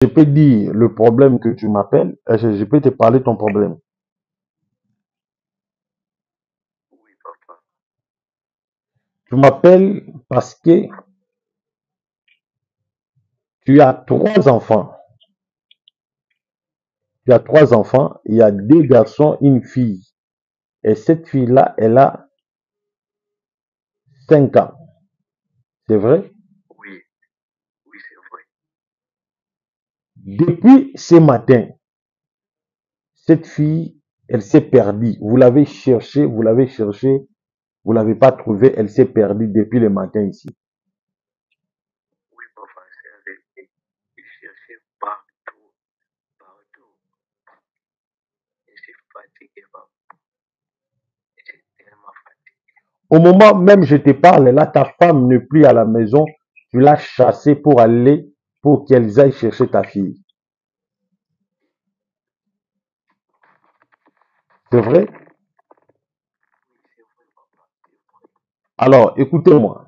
Je peux dire le problème que tu m'appelles, je peux te parler de ton problème. Oui, papa. Tu m'appelles parce que tu as trois enfants. Tu as trois enfants, il y a deux garçons, une fille. Et cette fille-là, elle a 5 ans. C'est vrai? Oui, oui, c'est vrai. Depuis ce matin, cette fille, elle s'est perdue. Vous l'avez cherchée, vous l'avez pas trouvée, elle s'est perdue depuis le matin ici. Oui, papa, c'est la vérité. Je cherchais partout, partout. Je suis fatigué, papa. Je suis tellement fatigué. Au moment même je te parle, là, ta femme n'est plus à la maison. Tu l'as chassée pour qu'elles aillent chercher ta fille. C'est vrai? Oui, c'est vrai, papa, c'est vrai. Alors, écoutez-moi.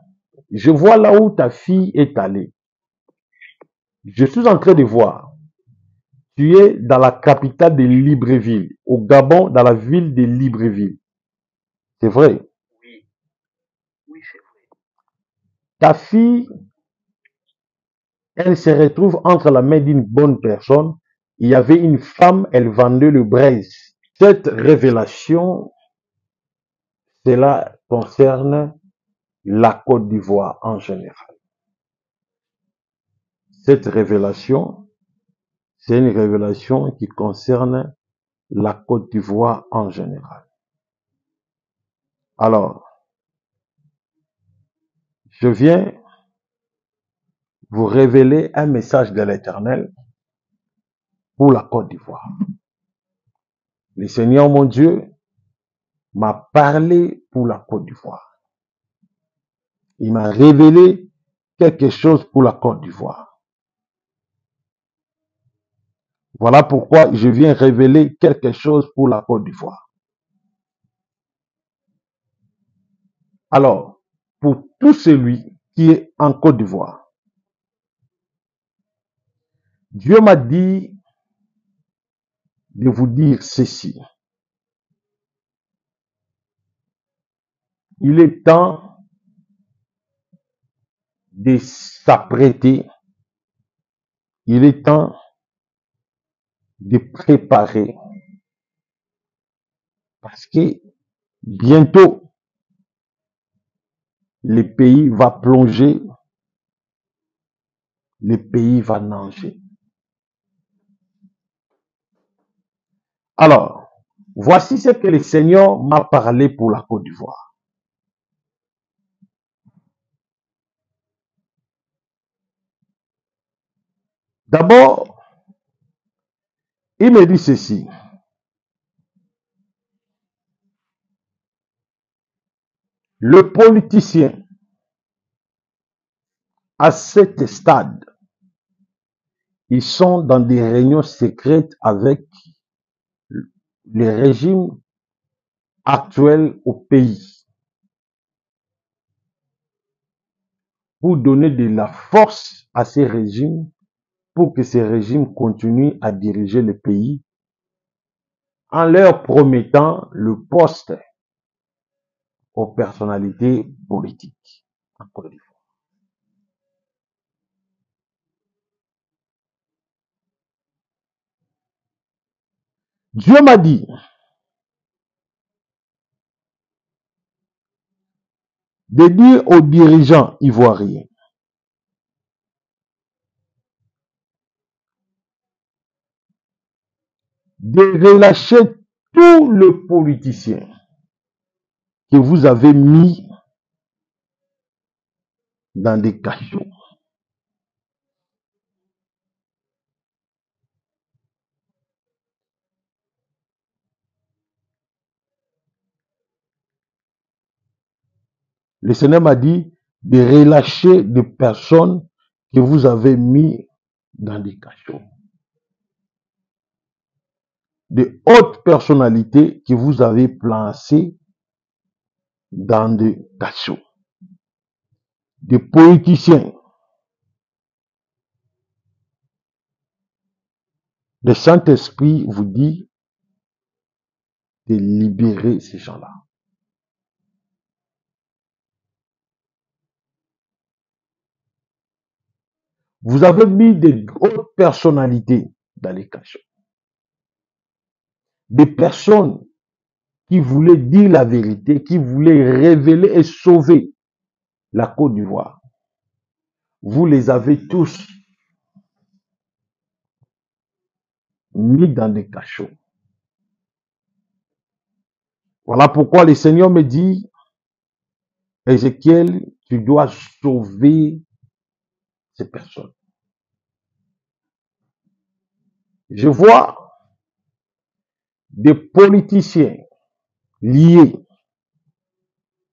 Je vois là où ta fille est allée. Je suis en train de voir. Tu es dans la capitale de Libreville, au Gabon, dans la ville de Libreville. C'est vrai. Oui, oui, c'est vrai. Ta fille, elle se retrouve entre la main d'une bonne personne. Il y avait une femme, elle vendait le braise. Cette révélation, cela concerne la Côte d'Ivoire en général. Cette révélation, c'est une révélation qui concerne la Côte d'Ivoire en général. Alors, je viens vous révéler un message de l'Éternel pour la Côte d'Ivoire. Le Seigneur, mon Dieu, m'a parlé pour la Côte d'Ivoire. Il m'a révélé quelque chose pour la Côte d'Ivoire. Voilà pourquoi je viens révéler quelque chose pour la Côte d'Ivoire. Alors, pour tout celui qui est en Côte d'Ivoire, Dieu m'a dit de vous dire ceci. Il est temps de s'apprêter. Il est temps de préparer. Parce que bientôt, le pays va plonger. Le pays va nager. Alors, voici ce que le Seigneur m'a parlé pour la Côte d'Ivoire. D'abord, il me dit ceci. Le politicien, à cet stade, ils sont dans des réunions secrètes avec le régime actuel au pays pour donner de la force à ces régimes, pour que ces régimes continuent à diriger le pays en leur promettant le poste aux personnalités politiques en Côte d'Ivoire. Dieu m'a dit de dire aux dirigeants ivoiriens de relâcher tous les politiciens que vous avez mis dans des cachots. Le Seigneur m'a dit de relâcher des personnes que vous avez mis dans des cachots. De hautes personnalités que vous avez placées dans des cachots. Des politiciens Le Saint-Esprit vous dit de libérer ces gens-là. Vous avez mis des hautes personnalités dans les cachots. Des personnes qui voulaient dire la vérité, qui voulaient révéler et sauver la Côte d'Ivoire. Vous les avez tous mis dans des cachots. Voilà pourquoi le Seigneur me dit, Ézéchiel, tu dois sauver ces personnes. Je vois des politiciens liés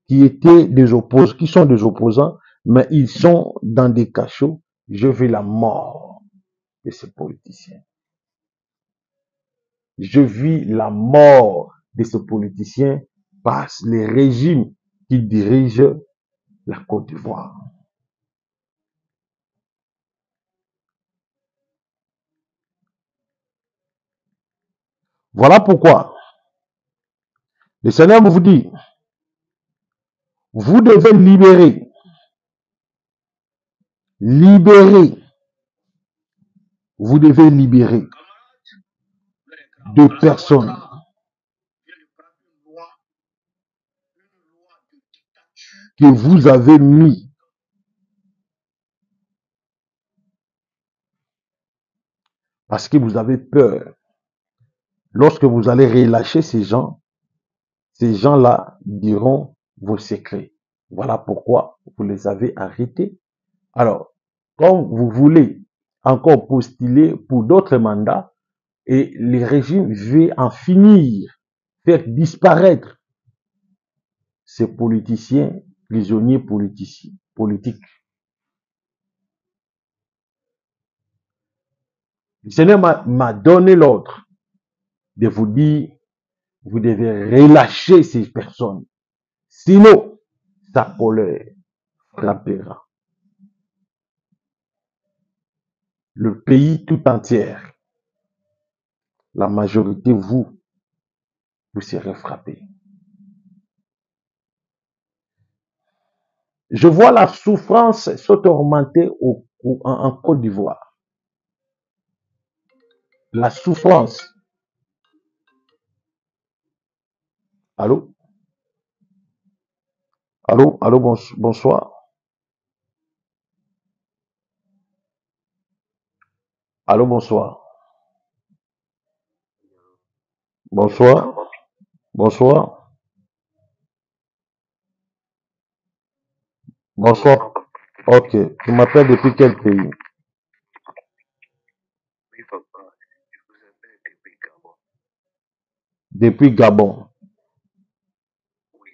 qui étaient des opposants, qui sont des opposants, mais ils sont dans des cachots. Je veux la mort de ces politiciens. Je vis la mort de ces politiciens par les régimes qui dirigent la Côte d'Ivoire. Voilà pourquoi le Seigneur vous dit, vous devez libérer, vous devez libérer deux personnes que vous avez mis parce que vous avez peur. Lorsque vous allez relâcher ces gens-là diront vos secrets. Voilà pourquoi vous les avez arrêtés. Alors, quand vous voulez encore postuler pour d'autres mandats, et le régime veut en finir, faire disparaître ces politiciens, prisonniers politiques. Le Seigneur m'a donné l'ordre de vous dire, vous devez relâcher ces personnes. Sinon, sa colère frappera le pays tout entier. La majorité, vous serez frappés. Je vois la souffrance s'augmenter en Côte d'Ivoire. La souffrance. Allô? Allô? Allô, bonsoir. Allô, bonsoir. Bonsoir. Bonsoir. Bonsoir. Ok. Tu m'appelles depuis quel pays? Oui, papa, je vous appelle depuis Gabon. Depuis Gabon. Oui,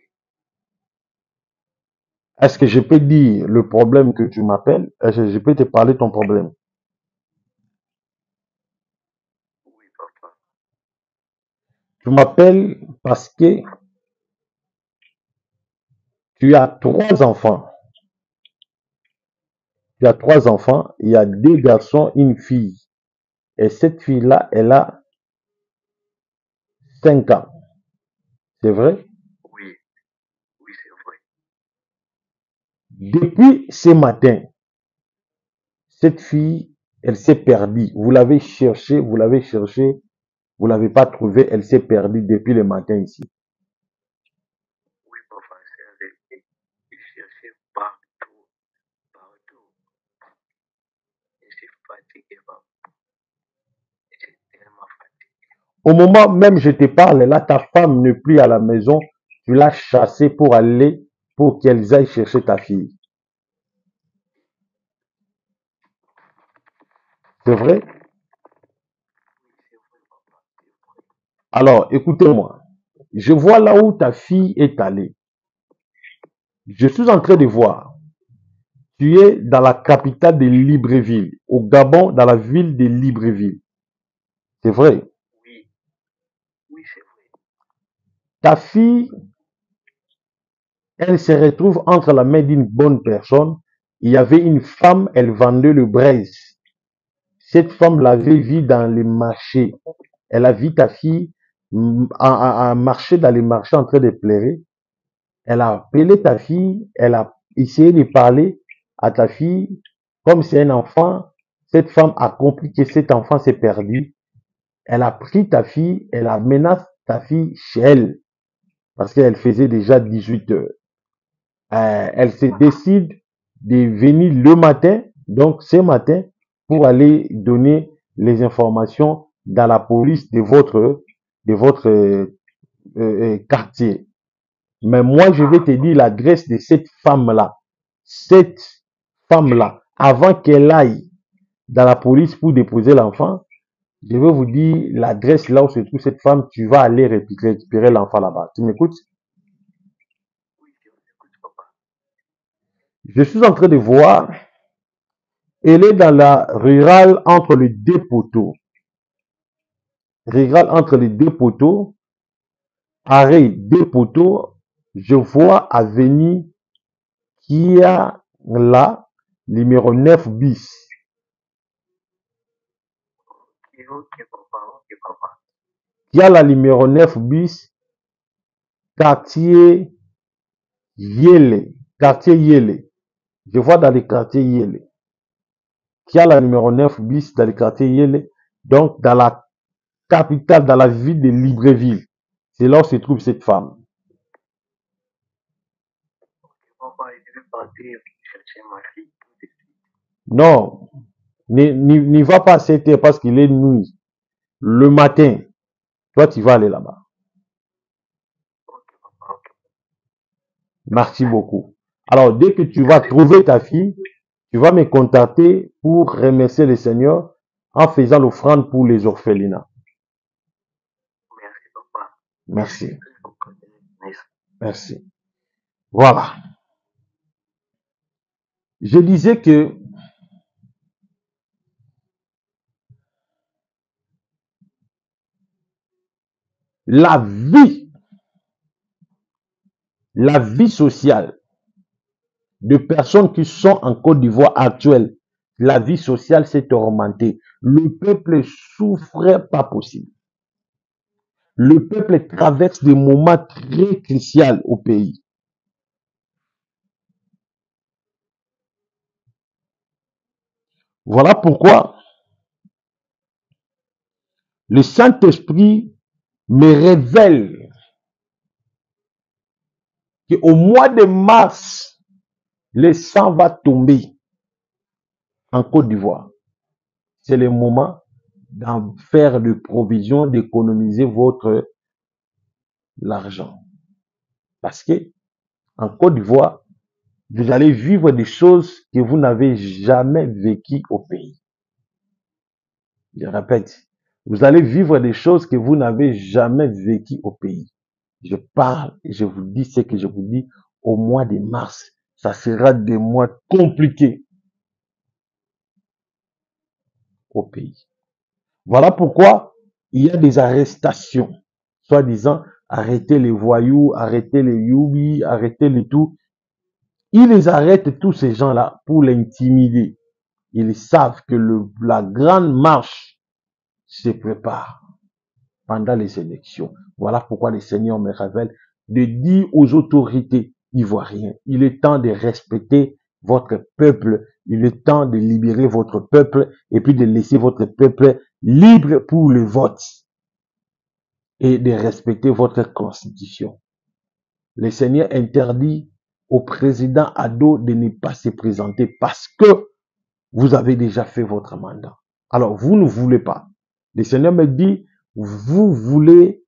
Est-ce que je peux dire le problème que tu m'appelles? Est-ce que je peux te parler de ton problème? oui, papa. Tu m'appelles parce que tu as 3 enfants. Tu as 3 enfants. Il y a 2 garçons, une fille. Et cette fille-là, elle a 5 ans. C'est vrai? Oui, oui, c'est vrai. Depuis ce matin, cette fille, elle s'est perdue. Vous l'avez cherchée, vous l'avez pas trouvée, elle s'est perdue depuis le matin ici. Oui, papa, c'est la vérité. Je cherchais partout, partout. Je suis fatigué, papa. Je suis tellement fatigué. Au moment même je te parle, là, ta femme n'est plus à la maison. Tu l'as chassée pour qu'elles aillent chercher ta fille. C'est vrai? Oui, c'est vrai, papa, c'est vrai. Alors, écoutez-moi. Je vois là où ta fille est allée. Je suis en train de voir. Tu es dans la capitale de Libreville, au Gabon, dans la ville de Libreville. C'est vrai. Oui, oui, c'est vrai. Ta fille, elle se retrouve entre la main d'une bonne personne. Il y avait une femme, elle vendait le braise. Cette femme l'avait vue dans les marchés. Elle a vu ta fille en marcher dans les marchés en train de pleurer. Elle a appelé ta fille, elle a essayé de parler à ta fille comme c'est un enfant. Cette femme a compris que cet enfant s'est perdu. Elle a pris ta fille, elle a menacé ta fille chez elle parce qu'elle faisait déjà 18 heures. Elle se décide de venir le matin, donc ce matin, pour aller donner les informations dans la police de votre quartier. Mais moi, je vais te dire l'adresse de cette femme-là. Cette femme-là, avant qu'elle aille dans la police pour déposer l'enfant, je vais vous dire l'adresse là où se trouve cette femme. Tu vas aller récupérer l'enfant là-bas. Tu m'écoutes? Oui, je vous écoute, papa. Je suis en train de voir. Elle est dans la rurale entre les deux poteaux. Rurale entre les deux poteaux. Arrêt deux poteaux. Je vois avenue qui a là, numéro 9 bis. Ok, papa. Qui a la numéro 9 bis, quartier Yele. Quartier Yele. Je vois dans le quartier Yele. Qui a la numéro 9 bis dans le quartier Yele. Donc, dans la capitale, dans la ville de Libreville. C'est là où se trouve cette femme. Ok, papa, je vais partir chercher ma fille tout de suite. Non, n'y va pas à 7 heures parce qu'il est nuit. Le matin, toi, tu vas aller là-bas. Ok, papa, ok. Merci beaucoup. Alors, dès que tu vas trouver ta fille, tu vas me contacter pour remercier le Seigneur en faisant l'offrande pour les orphelinats. Merci, papa. Merci. Merci. Merci. Voilà. Je disais que la vie sociale de personnes qui sont en Côte d'Ivoire actuelle, la vie sociale s'est augmentée. Le peuple souffrait pas possible. Le peuple traverse des moments très cruciaux au pays. Voilà pourquoi le Saint-Esprit me révèle qu'au mois de mars, le sang va tomber en Côte d'Ivoire. C'est le moment d'en faire des provisions, d'économiser votre l'argent. Parce que en Côte d'Ivoire, vous allez vivre des choses que vous n'avez jamais vécues au pays. Je répète, vous allez vivre des choses que vous n'avez jamais vécues au pays. Je parle et je vous dis ce que je vous dis au mois de mars. Ça sera des mois compliqués au pays. Voilà pourquoi il y a des arrestations. Soi-disant, arrêtez les voyous, arrêtez les youbis, arrêtez les tout. Ils les arrêtent tous ces gens-là pour l'intimider. Ils savent que la grande marche se prépare pendant les élections. Voilà pourquoi le Seigneur me révèle de dire aux autorités ivoiriennes, il est temps de respecter votre peuple, il est temps de libérer votre peuple et puis de laisser votre peuple libre pour le vote et de respecter votre constitution. Le Seigneur interdit au président Ado de ne pas se présenter parce que vous avez déjà fait votre mandat. Alors, vous ne voulez pas. Le Seigneur me dit, vous voulez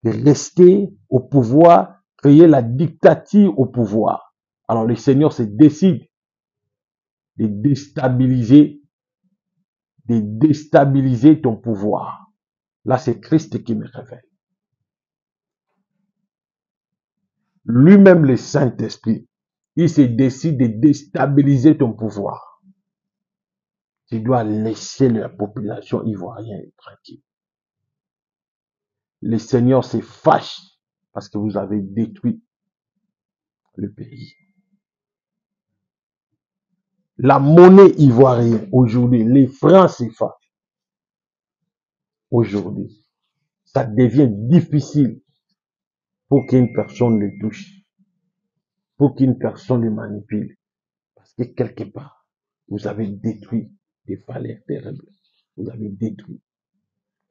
rester au pouvoir, créer la dictature au pouvoir. Alors, le Seigneur se décide de déstabiliser ton pouvoir. Là, c'est Christ qui me révèle. Lui-même, le Saint-Esprit, il se décide de déstabiliser ton pouvoir. Tu dois laisser la population ivoirienne tranquille. Le Seigneur se fâche parce que vous avez détruit le pays. La monnaie ivoirienne, aujourd'hui, les francs CFA, aujourd'hui, ça devient difficile pour qu'une personne le touche, pour qu'une personne le manipule. Parce que quelque part, vous avez détruit des valeurs terribles. Vous avez détruit.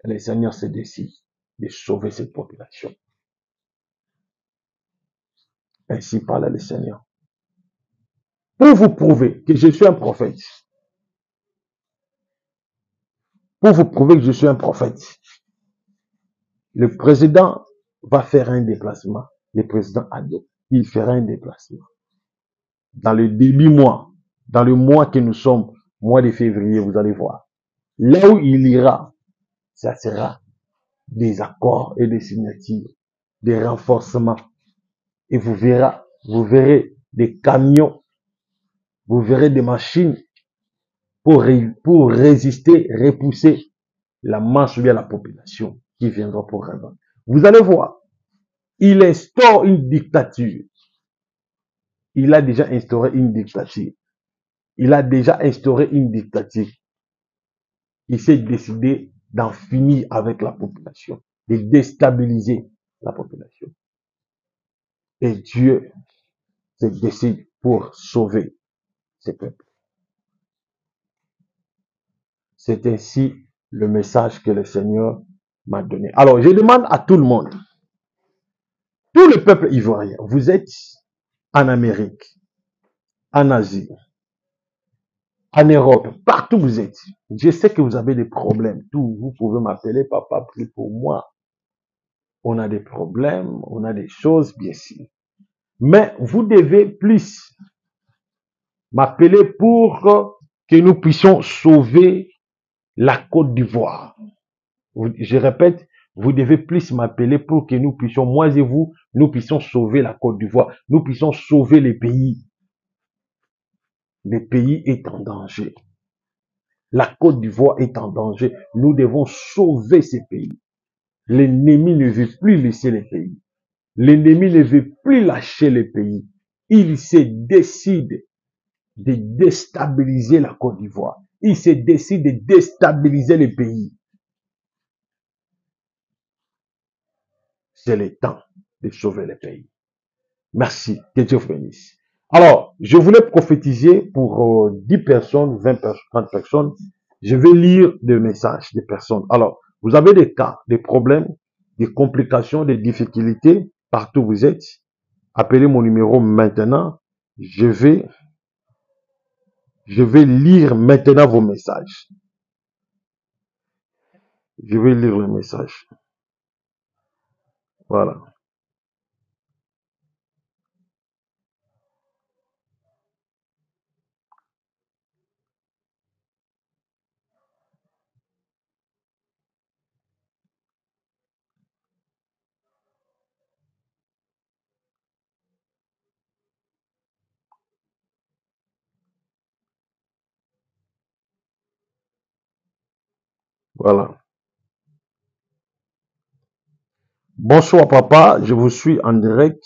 Et le Seigneur se décide de sauver cette population. Ainsi parle le Seigneur. Pour vous prouver que je suis un prophète, pour vous prouver que je suis un prophète, le président va faire un déplacement. Le président Ado, il fera un déplacement. Dans le début mois, dans le mois que nous sommes, mois de février, vous allez voir. Là où il ira, ça sera des accords et des signatures, des renforcements. Et vous verrez des camions, vous verrez des machines pour résister, repousser la masse ou bien la population qui viendra pour revendre. Vous allez voir, il instaure une dictature. Il a déjà instauré une dictature. Il a déjà instauré une dictature. Il s'est décidé d'en finir avec la population, de déstabiliser la population. Et Dieu se décide pour sauver ce peuple. C'est ainsi le message que le Seigneur m'a donné. Alors, je demande à tout le monde, tout le peuple ivoirien, vous êtes en Amérique, en Asie, en Europe, partout où vous êtes. Je sais que vous avez des problèmes. Tout, vous pouvez m'appeler, papa, prie pour moi. On a des problèmes, on a des choses, bien sûr. Mais vous devez plus m'appeler pour que nous puissions sauver la Côte d'Ivoire. Je répète, vous devez plus m'appeler pour que nous puissions, moi et vous, nous puissions sauver la Côte d'Ivoire. Nous puissions sauver les pays. Le pays est en danger. La Côte d'Ivoire est en danger. Nous devons sauver ces pays. L'ennemi ne veut plus laisser les pays. L'ennemi ne veut plus lâcher les pays. Il se décide de déstabiliser la Côte d'Ivoire. Il se décide de déstabiliser les pays. C'est le temps de sauver les pays. Merci. Que Dieu vous bénisse. Alors, je voulais prophétiser pour 10 personnes, 20 personnes, 30 personnes. Je vais lire des messages des personnes. Alors, vous avez des cas, des problèmes, des complications, des difficultés, partout où vous êtes. Appelez mon numéro maintenant. Je vais lire maintenant vos messages. Je vais lire le message. Voilà. Voilà. Bonsoir papa, je vous suis en direct.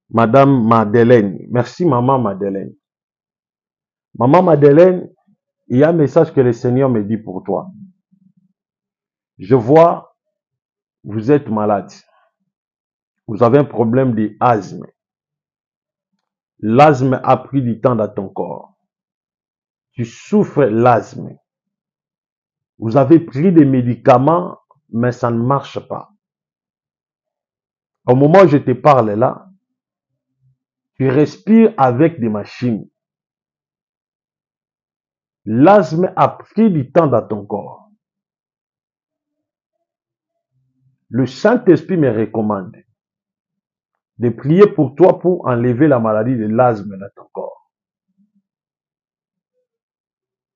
Madame Madeleine. Merci maman Madeleine. Maman Madeleine, il y a un message que le Seigneur me dit pour toi. Je vois, vous êtes malade. Vous avez un problème d'asthme. L'asthme a pris du temps dans ton corps. Tu souffres l'asthme. Vous avez pris des médicaments, mais ça ne marche pas. Au moment où je te parle là, tu respires avec des machines. L'asthme a pris du temps dans ton corps. Le Saint-Esprit me recommande de prier pour toi pour enlever la maladie de l'asthme dans ton corps.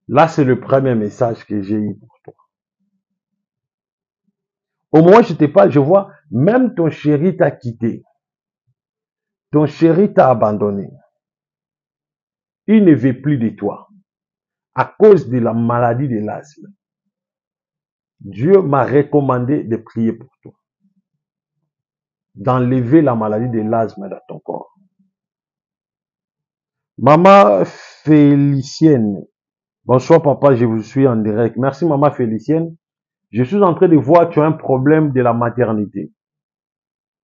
Là, c'est le premier message que j'ai eu pour toi. Au moment où je te parle, je vois, même ton chéri t'a quitté. Ton chéri t'a abandonné. Il ne veut plus de toi à cause de la maladie de l'asthme. Dieu m'a recommandé de prier pour toi, d'enlever la maladie de l'asthme dans ton corps. Maman Félicienne. Bonsoir papa, je vous suis en direct. Merci maman Félicienne. Je suis en train de voir, tu as un problème de la maternité.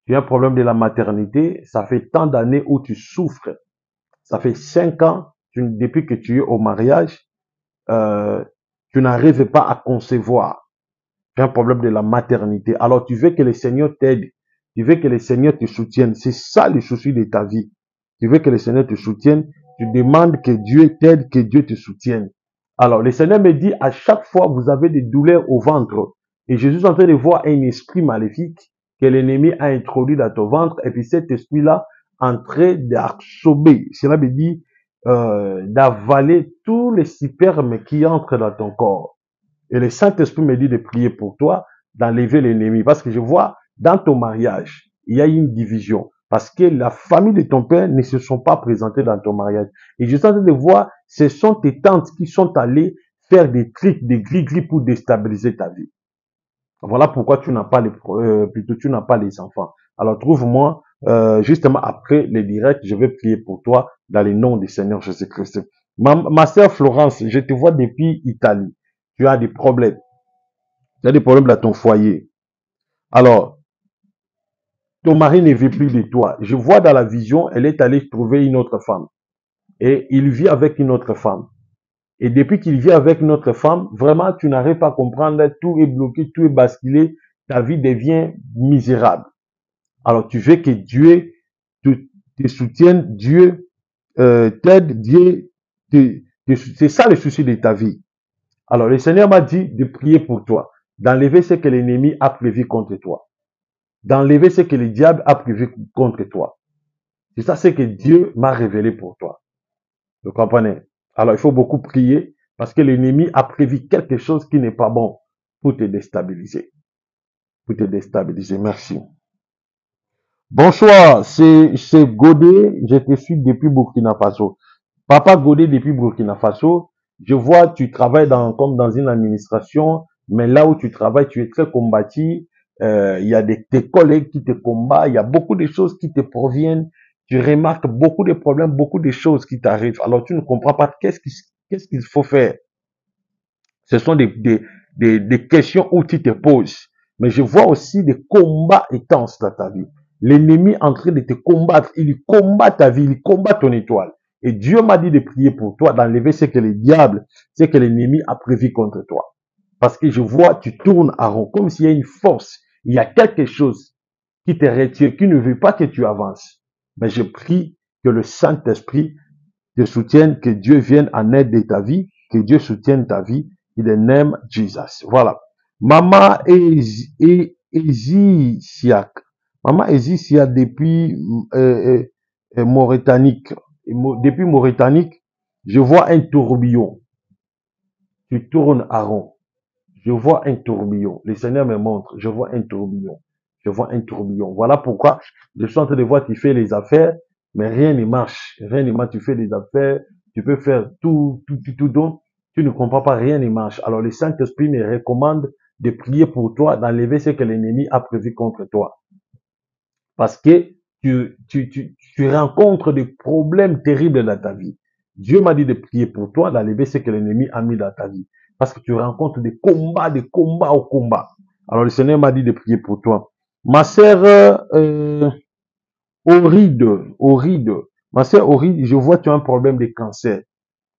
Tu as un problème de la maternité, ça fait tant d'années où tu souffres. Ça fait 5 ans, depuis que tu es au mariage, euh, tu n'arrives pas à concevoir. Tu as un problème de la maternité. Alors tu veux que le Seigneur t'aide. Tu veux que le Seigneur te soutienne. C'est ça le souci de ta vie. Tu veux que le Seigneur te soutienne. Tu demandes que Dieu t'aide, que Dieu te soutienne. Alors le Seigneur me dit, à chaque fois vous avez des douleurs au ventre. Et Jésus est en train de voir un esprit maléfique que l'ennemi a introduit dans ton ventre. Et puis cet esprit-là en train d'absorber. Cela veut dire d'avaler tous les spermes qui entrent dans ton corps. Et le Saint-Esprit me dit de prier pour toi, d'enlever l'ennemi. Parce que je vois, dans ton mariage, il y a une division. Parce que la famille de ton père ne se sont pas présentées dans ton mariage. Et je suis en train de voir, ce sont tes tantes qui sont allées faire des trucs, des gris-gris pour déstabiliser ta vie. Voilà pourquoi tu n'as pas plutôt tu n'as pas les enfants. Alors trouve-moi, justement après le direct, je vais prier pour toi dans le nom du Seigneur Jésus-Christ. Ma sœur Florence, je te vois depuis Italie. Tu as des problèmes. Tu as des problèmes dans ton foyer. Alors, ton mari ne veut plus de toi. Je vois dans la vision, elle est allée trouver une autre femme. Et il vit avec une autre femme. Et depuis qu'il vit avec une autre femme, vraiment, tu n'arrives pas à comprendre, tout est bloqué, tout est basculé, ta vie devient misérable. Alors, tu veux que Dieu te soutienne, Dieu t'aide, Dieu c'est ça le souci de ta vie. Alors, le Seigneur m'a dit de prier pour toi, d'enlever ce que l'ennemi a prévu contre toi, d'enlever ce que le diable a prévu contre toi. C'est ça ce que Dieu m'a révélé pour toi. Vous comprenez? Alors, il faut beaucoup prier parce que l'ennemi a prévu quelque chose qui n'est pas bon pour te déstabiliser. Pour te déstabiliser. Merci. Bonsoir, c'est Godé, je te suis depuis Burkina Faso. Papa Godé depuis Burkina Faso, je vois tu travailles comme dans une administration, mais là où tu travailles, tu es très combattu. Il y a tes collègues qui te combattent, il y a beaucoup de choses qui te proviennent. Tu remarques beaucoup de problèmes, beaucoup de choses qui t'arrivent. Alors tu ne comprends pas qu'est-ce qu'il faut faire. Ce sont des questions où tu te poses. Mais je vois aussi des combats intenses dans ta vie. L'ennemi en train de te combattre, il combat ta vie, il combat ton étoile. Et Dieu m'a dit de prier pour toi, d'enlever ce que le diable, ce que l'ennemi a prévu contre toi. Parce que je vois, tu tournes à rond, comme s'il y a une force, il y a quelque chose qui te retire, qui ne veut pas que tu avances. Mais je prie que le Saint-Esprit te soutienne, que Dieu vienne en aide de ta vie, que Dieu soutienne ta vie. In the name Jesus. Voilà. Maman Ezisiak. Maman Ezisiak depuis Mauritanique. Depuis Mauritanique, je vois un tourbillon. Tu tournes à rond. Je vois un tourbillon. Le Seigneur me montre. Je vois un tourbillon. Je vois un tourbillon. Voilà pourquoi je suis en train de voir tu fais les affaires, mais rien ne marche. Rien ne marche. Tu fais les affaires. Tu peux faire tout donc tu ne comprends pas, rien ne marche. Alors le Saint-Esprit me recommande de prier pour toi, d'enlever ce que l'ennemi a prévu contre toi. Parce que tu rencontres des problèmes terribles dans ta vie. Dieu m'a dit de prier pour toi, d'enlever ce que l'ennemi a mis dans ta vie. Parce que tu rencontres des combats au combat. Alors le Seigneur m'a dit de prier pour toi. Ma sœur Oride, ma sœur Oride, je vois tu as un problème de cancer.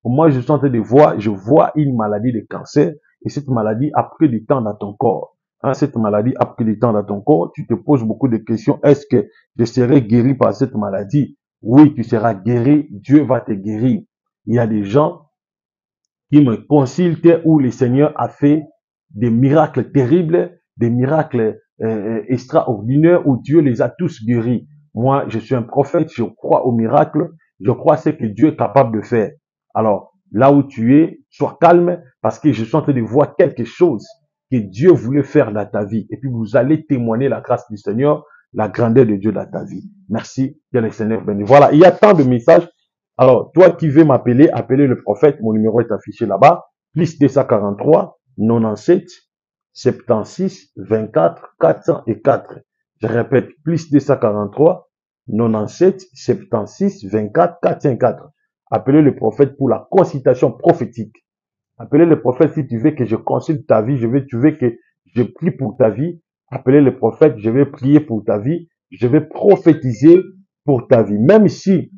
Moi, je suis en train de voir, je vois une maladie de cancer et cette maladie a pris du temps dans ton corps. Hein, cette maladie a pris du temps dans ton corps. Tu te poses beaucoup de questions. Est-ce que je serai guéri par cette maladie? Oui, tu seras guéri. Dieu va te guérir. Il y a des gens qui me consultent où le Seigneur a fait des miracles terribles, des miracles extraordinaires où Dieu les a tous guéris. Moi, je suis un prophète, je crois aux miracles, je crois à ce que Dieu est capable de faire. Alors, là où tu es, sois calme parce que je suis en train de voir quelque chose que Dieu voulait faire dans ta vie. Et puis, vous allez témoigner la grâce du Seigneur, la grandeur de Dieu dans ta vie. Merci, que le Seigneur bénisse. Voilà, il y a tant de messages. Alors, toi qui veux m'appeler, appelez le prophète. Mon numéro est affiché là-bas. Plus 243 97 76 24 404. Je répète, plus 243 97 76 24 404. Appelez le prophète pour la consultation prophétique. Appelez le prophète si tu veux que je consulte ta vie, tu veux que je prie pour ta vie. Appelez le prophète, je vais prier pour ta vie. Je vais prophétiser pour ta vie. Même si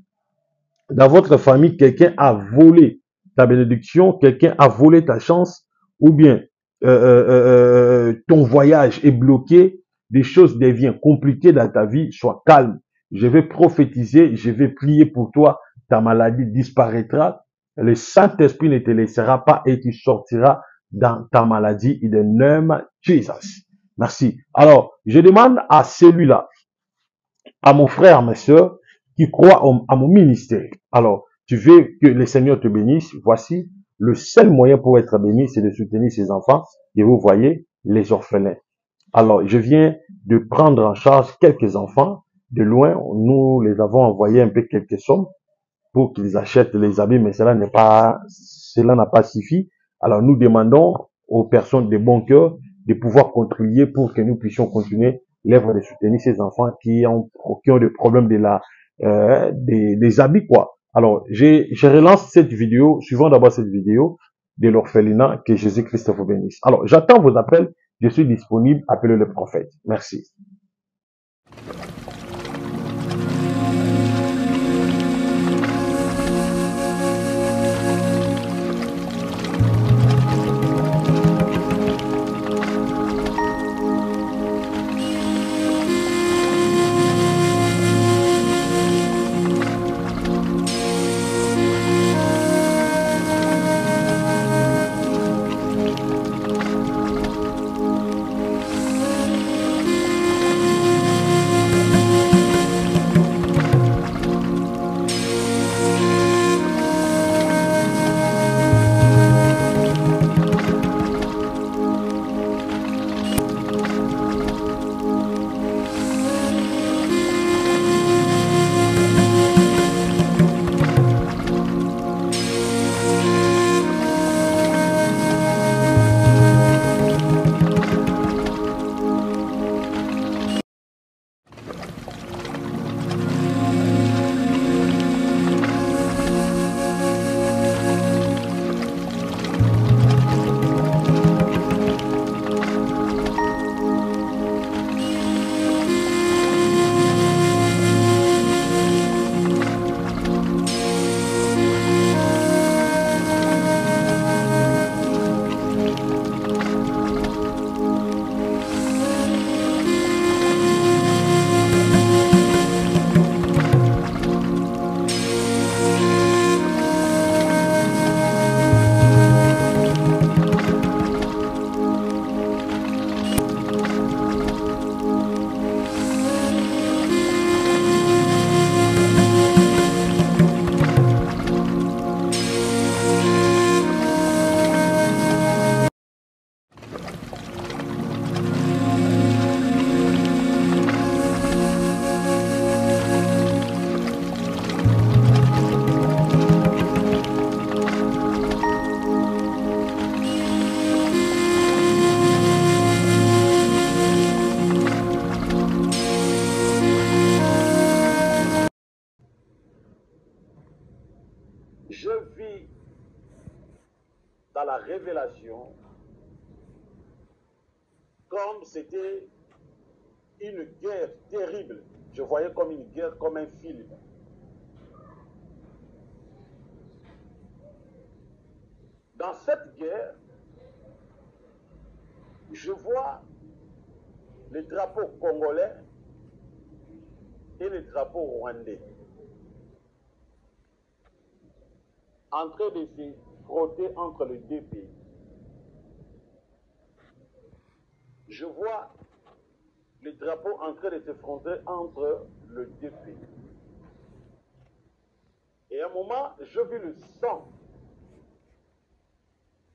dans votre famille, quelqu'un a volé ta bénédiction, quelqu'un a volé ta chance, ou bien ton voyage est bloqué, des choses deviennent compliquées dans ta vie, sois calme. Je vais prophétiser, je vais prier pour toi, ta maladie disparaîtra, le Saint-Esprit ne te laissera pas et tu sortiras dans ta maladie in the name Jesus. Merci. Alors, je demande à celui-là, à mon frère, à ma soeur, qui croient à mon ministère. Alors, tu veux que le Seigneur te bénisse. Voici le seul moyen pour être béni, c'est de soutenir ses enfants. Et vous voyez, les orphelins. Alors, je viens de prendre en charge quelques enfants de loin. Nous les avons envoyé un peu quelques sommes pour qu'ils achètent les habits, mais cela n'a pas suffi. Alors, nous demandons aux personnes de bon cœur de pouvoir contribuer pour que nous puissions continuer l'œuvre de soutenir ces enfants qui ont des problèmes des habits, quoi. Alors, je relance cette vidéo, suivant d'abord cette vidéo de l'orphelinat, que Jésus-Christ vous bénisse. Alors, j'attends vos appels, je suis disponible, appelez le prophète. Merci. Je vis dans la révélation comme c'était une guerre terrible. Je voyais comme une guerre, comme un film. Dans cette guerre, je vois le drapeau congolais et le drapeau rwandais en train de se frotter entre les deux pays. Je vois le drapeau en train de se frotter entre les deux pays. Et à un moment, je vis le sang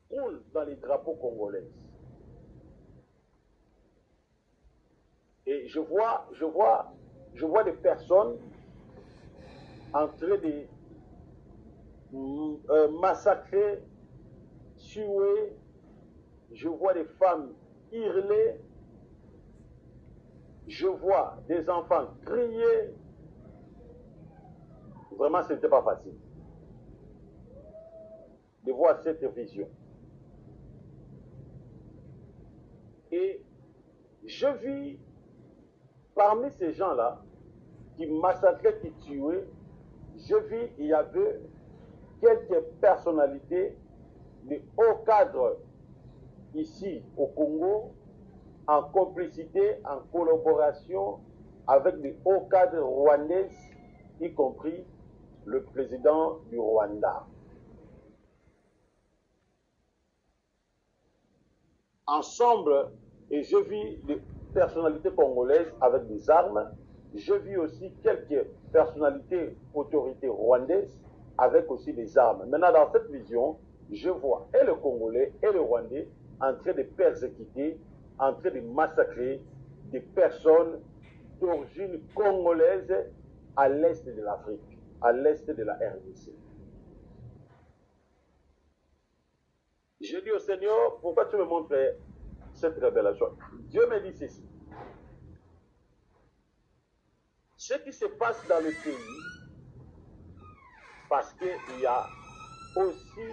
coule dans les drapeaux congolais. Et je vois des personnes en train de massacrer, tuer. Je vois des femmes hurler. Je vois des enfants crier. Vraiment, ce n'était pas facile de voir cette vision. Et je vis parmi ces gens-là qui massacraient, qui tuaient, je vis, il y avait quelques personnalités de haut cadre ici au Congo, en complicité, en collaboration avec des hauts cadres rwandais, y compris le président du Rwanda. Ensemble, et je vis des personnalités congolaises avec des armes, je vis aussi quelques personnalités, autorités rwandaises avec aussi des armes. Maintenant, dans cette vision, je vois et le Congolais et le Rwandais en train de persécuter, en train de massacrer des personnes d'origine congolaise à l'est de l'Afrique, à l'est de la RDC. Je dis au Seigneur, pourquoi tu me montres cette révélation? Dieu me dit ceci. Ce qui se passe dans le pays, parce qu'il y a aussi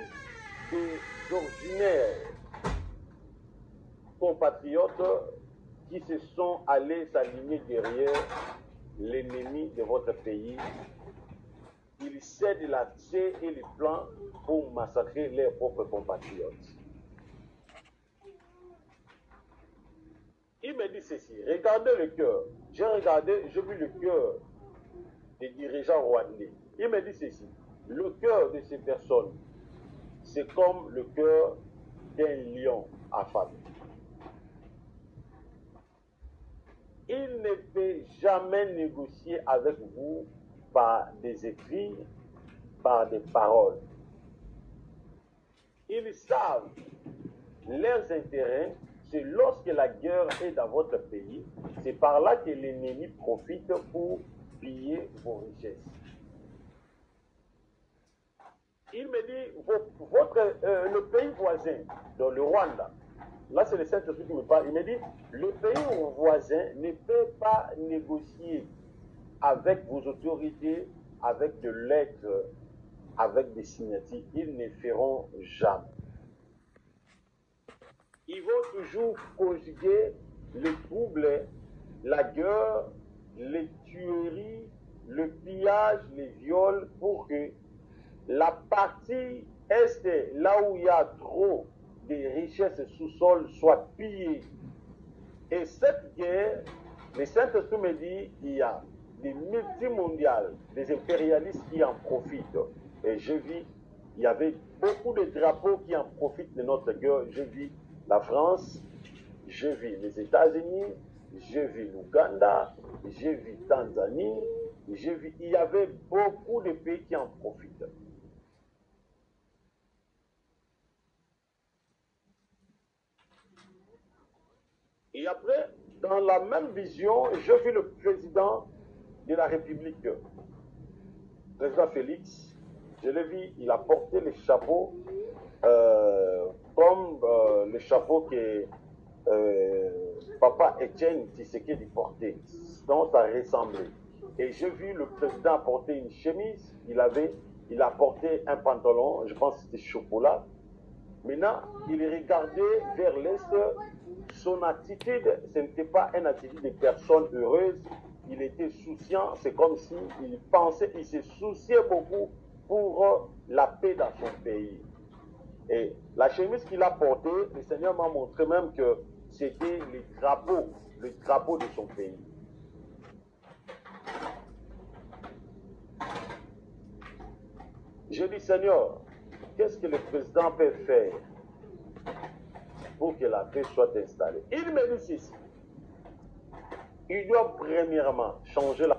des originaires compatriotes qui se sont allés s'aligner derrière l'ennemi de votre pays. Ils cèdent l'accès et les plans pour massacrer leurs propres compatriotes. Il me dit ceci, regardez le cœur. J'ai regardé, j'ai vu le cœur des dirigeants rwandais. Il me dit ceci, le cœur de ces personnes, c'est comme le cœur d'un lion affamé. Il ne peut jamais négocier avec vous par des écrits, par des paroles. Ils savent leurs intérêts, c'est lorsque la guerre est dans votre pays, c'est par là que l'ennemi profite pour piller vos richesses. Il me dit, le pays voisin, dans le Rwanda, là c'est le Saint-Esprit qui me parle, il me dit, le pays voisin ne peut pas négocier avec vos autorités, avec de lettres, avec des signatures, ils ne feront jamais. Ils vont toujours conjuguer le trouble, la guerre, les tueries, le pillage, les viols, pour que la partie est, là où il y a trop de richesses sous-sol, soit pillée. Et cette guerre, le Saint-Esprit me dit, il y a des multimondiales, des impérialistes qui en profitent. Et je vis, il y avait beaucoup de drapeaux qui en profitent de notre guerre. Je vis la France, je vis les États-Unis, je vis l'Ouganda, je vis Tanzanie, il y avait beaucoup de pays qui en profitent. Et après, dans la même vision, je vis le président de la République, le président Félix. Je l'ai vu, il a porté le chapeau comme le chapeau que Papa Etienne Tshisekedi portait. Donc ça ressemblait. Et j'ai vu le président porter une chemise, il a porté un pantalon, je pense que c'était chocolat. Maintenant, il regardait vers l'est. Son attitude, ce n'était pas une attitude de personne heureuse. Il était souciant. C'est comme s'il pensait, il se souciait beaucoup pour la paix dans son pays. Et la chemise qu'il a portée, le Seigneur m'a montré même que c'était le drapeau de son pays. Je dis, Seigneur, qu'est-ce que le président peut faire pour que la paix soit installée? Il me dit ceci. Il doit premièrement changer la